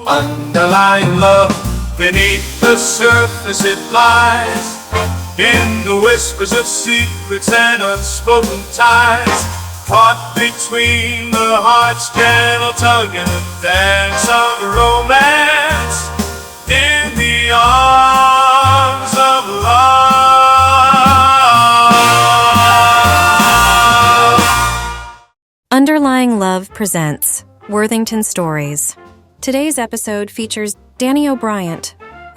Underlying love, beneath the surface it lies, in the whispers of secrets and unspoken ties, caught between the heart's gentle tug and the dance of romance, in the arms of love. Underlying Love presents Worthington Stories. Today's episode features Danny O'Brien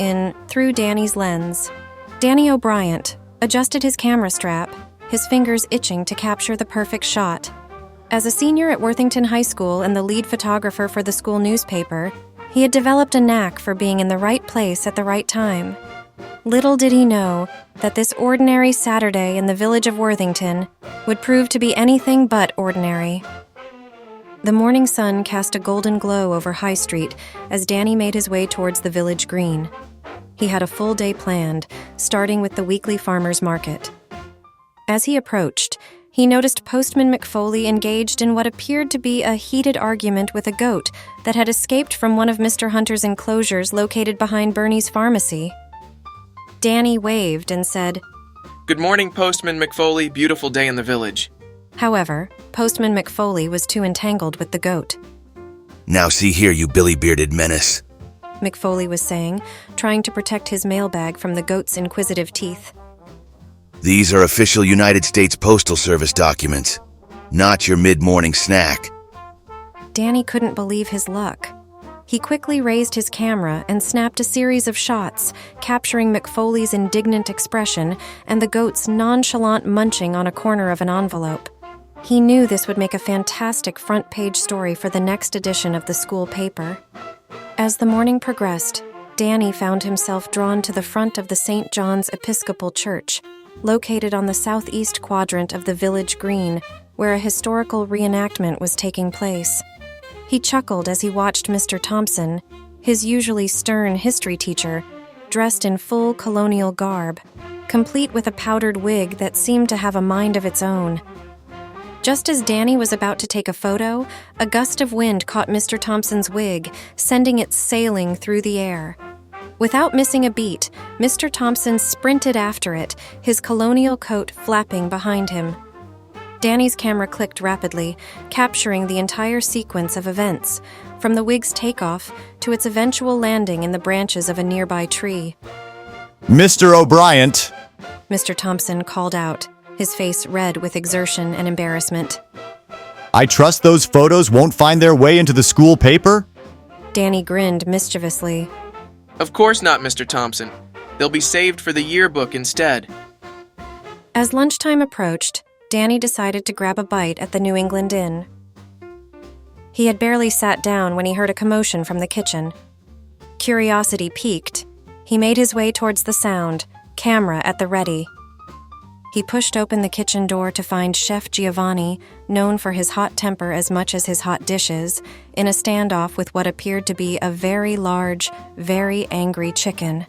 in Through Danny's Lens. Danny O'Brien adjusted his camera strap, his fingers itching to capture the perfect shot. As a senior at Worthington High School and the lead photographer for the school newspaper, he had developed a knack for being in the right place at the right time. Little did he know that this ordinary Saturday in the village of Worthington would prove to be anything but ordinary. The morning sun cast a golden glow over High Street as Danny made his way towards the village green. He had a full day planned, starting with the weekly farmers' market. As he approached, he noticed Postman McFoley engaged in what appeared to be a heated argument with a goat that had escaped from one of Mr. Hunter's enclosures located behind Bernie's pharmacy. Danny waved and said, "Good morning, Postman McFoley. Beautiful day in the village." However, Postman McFoley was too entangled with the goat. "Now see here, you billy-bearded menace," McFoley was saying, trying to protect his mailbag from the goat's inquisitive teeth. "These are official United States Postal Service documents, not your mid-morning snack." Danny couldn't believe his luck. He quickly raised his camera and snapped a series of shots, capturing McFoley's indignant expression and the goat's nonchalant munching on a corner of an envelope. He knew this would make a fantastic front-page story for the next edition of the school paper. As the morning progressed, Danny found himself drawn to the front of the St. John's Episcopal Church, located on the southeast quadrant of the village green, where a historical reenactment was taking place. He chuckled as he watched Mr. Thompson, his usually stern history teacher, dressed in full colonial garb, complete with a powdered wig that seemed to have a mind of its own. Just as Danny was about to take a photo, a gust of wind caught Mr. Thompson's wig, sending it sailing through the air. Without missing a beat, Mr. Thompson sprinted after it, his colonial coat flapping behind him. Danny's camera clicked rapidly, capturing the entire sequence of events, from the wig's takeoff to its eventual landing in the branches of a nearby tree. "Mr. O'Brien," Mr. Thompson called out, his face red with exertion and embarrassment. "I trust those photos won't find their way into the school paper?" Danny grinned mischievously. "Of course not, Mr. Thompson. They'll be saved for the yearbook instead." As lunchtime approached, Danny decided to grab a bite at the New England Inn. He had barely sat down when he heard a commotion from the kitchen. Curiosity piqued. He made his way towards the sound, camera at the ready. He pushed open the kitchen door to find Chef Giovanni, known for his hot temper as much as his hot dishes, in a standoff with what appeared to be a very large, very angry chicken.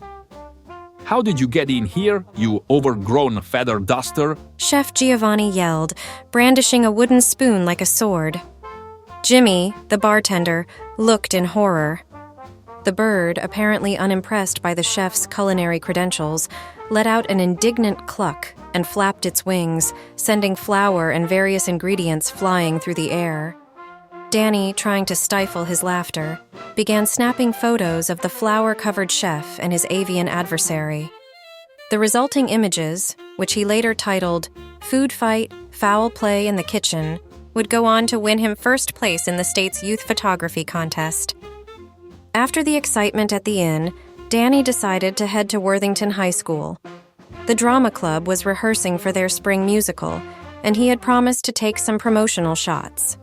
"How did you get in here, you overgrown feather duster?" Chef Giovanni yelled, brandishing a wooden spoon like a sword. Jimmy, the bartender, looked in horror. The bird, apparently unimpressed by the chef's culinary credentials, let out an indignant cluck and flapped its wings, sending flour and various ingredients flying through the air. Danny, trying to stifle his laughter, began snapping photos of the flour-covered chef and his avian adversary. The resulting images, which he later titled "Food Fight, Foul Play in the Kitchen," would go on to win him first place in the state's youth photography contest. After the excitement at the inn, Danny decided to head to Worthington High School. The drama club was rehearsing for their spring musical, and he had promised to take some promotional shots.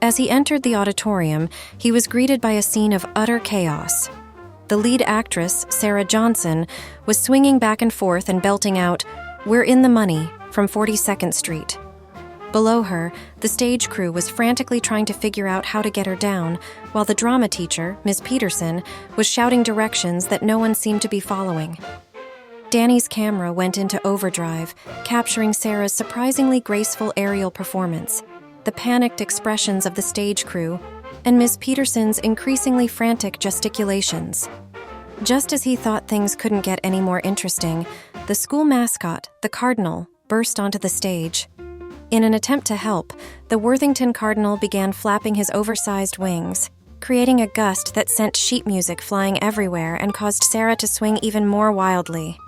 As he entered the auditorium, he was greeted by a scene of utter chaos. The lead actress, Sarah Johnson, was swinging back and forth and belting out, "We're in the money," from 42nd Street. Below her, the stage crew was frantically trying to figure out how to get her down, while the drama teacher, Ms. Peterson, was shouting directions that no one seemed to be following. Danny's camera went into overdrive, capturing Sarah's surprisingly graceful aerial performance, the panicked expressions of the stage crew, and Miss Peterson's increasingly frantic gesticulations. Just as he thought things couldn't get any more interesting, the school mascot, the Cardinal, burst onto the stage. In an attempt to help, the Worthington Cardinal began flapping his oversized wings, creating a gust that sent sheet music flying everywhere and caused Sarah to swing even more wildly.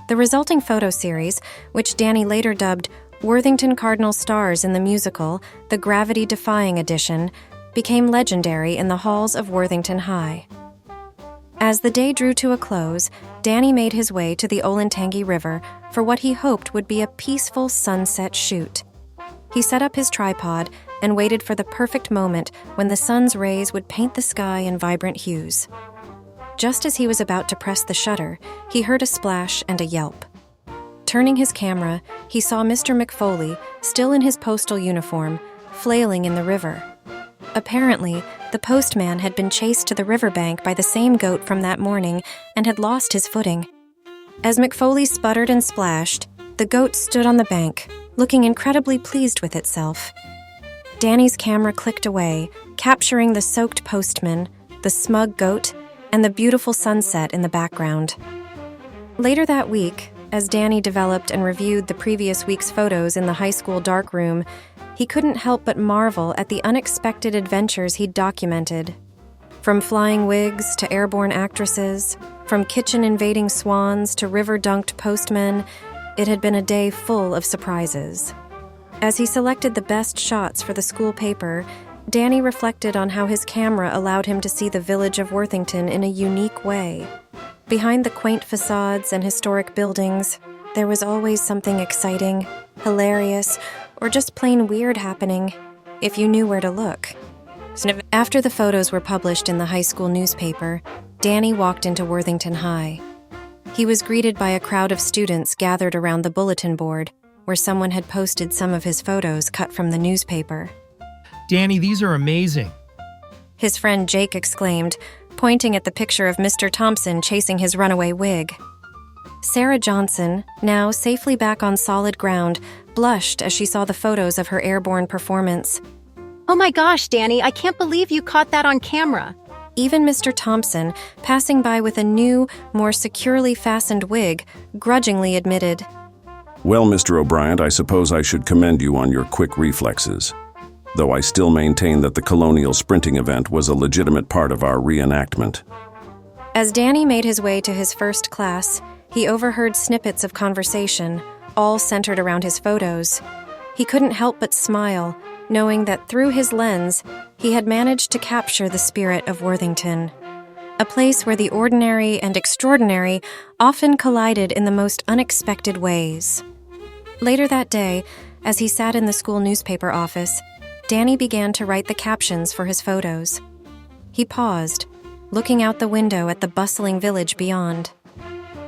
The resulting photo series, which Danny later dubbed Worthington Cardinal Stars in the musical, the Gravity-Defying Edition, became legendary in the halls of Worthington High. As the day drew to a close, Danny made his way to the Olentangy River for what he hoped would be a peaceful sunset shoot. He set up his tripod and waited for the perfect moment when the sun's rays would paint the sky in vibrant hues. Just as he was about to press the shutter, he heard a splash and a yelp. Turning his camera, he saw Mr. McFoley, still in his postal uniform, flailing in the river. Apparently, the postman had been chased to the riverbank by the same goat from that morning and had lost his footing. As McFoley sputtered and splashed, the goat stood on the bank, looking incredibly pleased with itself. Danny's camera clicked away, capturing the soaked postman, the smug goat, and the beautiful sunset in the background. Later that week, as Danny developed and reviewed the previous week's photos in the high school darkroom, he couldn't help but marvel at the unexpected adventures he'd documented. From flying wigs to airborne actresses, from kitchen-invading swans to river-dunked postmen, it had been a day full of surprises. As he selected the best shots for the school paper, Danny reflected on how his camera allowed him to see the village of Worthington in a unique way. Behind the quaint facades and historic buildings, there was always something exciting, hilarious, or just plain weird happening, if you knew where to look. After the photos were published in the high school newspaper, Danny walked into Worthington High. He was greeted by a crowd of students gathered around the bulletin board, where someone had posted some of his photos cut from the newspaper. Danny, these are amazing. His friend Jake exclaimed, pointing at the picture of Mr. Thompson chasing his runaway wig. Sarah Johnson, now safely back on solid ground, blushed as she saw the photos of her airborne performance. Oh my gosh, Danny, I can't believe you caught that on camera. Even Mr. Thompson, passing by with a new, more securely fastened wig, grudgingly admitted, Well, Mr. O'Brien, I suppose I should commend you on your quick reflexes, though I still maintain that the colonial sprinting event was a legitimate part of our reenactment. As Danny made his way to his first class, he overheard snippets of conversation, all centered around his photos. He couldn't help but smile, knowing that through his lens, he had managed to capture the spirit of Worthington, a place where the ordinary and extraordinary often collided in the most unexpected ways. Later that day, as he sat in the school newspaper office, Danny began to write the captions for his photos. He paused, looking out the window at the bustling village beyond.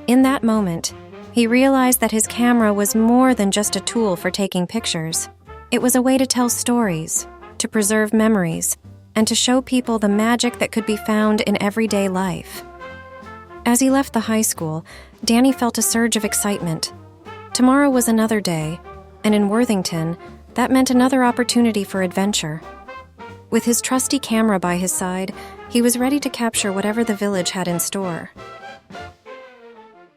In that moment, he realized that his camera was more than just a tool for taking pictures. It was a way to tell stories, to preserve memories, and to show people the magic that could be found in everyday life. As he left the high school, Danny felt a surge of excitement. Tomorrow was another day, and in Worthington, that meant another opportunity for adventure. With his trusty camera by his side, he was ready to capture whatever the village had in store.